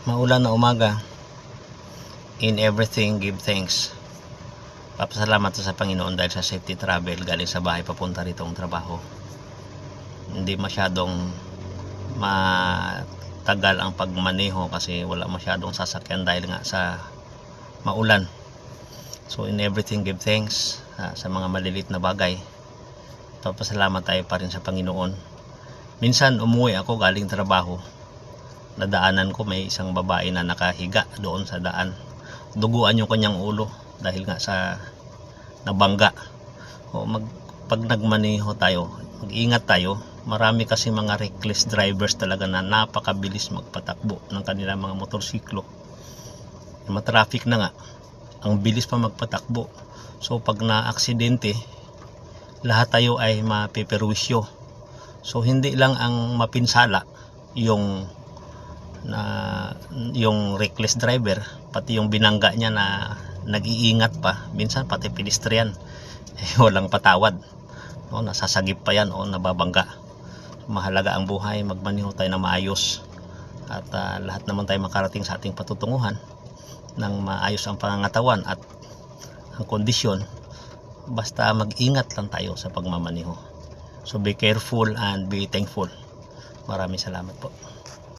Maulan na umaga. In everything, give thanks. Papasalamat sa Panginoon dahil sa safety travel galing sa bahay papunta ritong trabaho. Hindi masyadong matagal ang pagmaneho kasi wala masyadong sasakyan dahil nga sa maulan. So in everything, give thanks sa mga malilit na bagay. Papasalamat tayo pa rin sa Panginoon. Minsan umuwi ako galing trabaho. Nadaanan ko may isang babae na nakahiga doon sa daan. Duguan yung kanyang ulo dahil nga sa nabangga. Pag nagmaneho tayo, mag-ingat tayo. Marami kasi mga reckless drivers talaga na napakabilis magpatakbo ng kanilang mga motorsiklo. Matraffic na nga, ang bilis pa magpatakbo. So pag na-aksidente, lahat tayo ay mapiperwisyo. So hindi lang ang mapinsala yung reckless driver, pati yung binangga niya na nag-iingat pa, minsan pati pedestrian walang patawad, nasasagip pa yan o nababangga. Mahalaga ang buhay, magmaneho tayo na maayos at lahat naman tayo makarating sa ating patutunguhan ng maayos ang pangangatawan at ang kondisyon, basta mag-ingat lang tayo sa pagmamaneho. So be careful and be thankful. Maraming salamat po.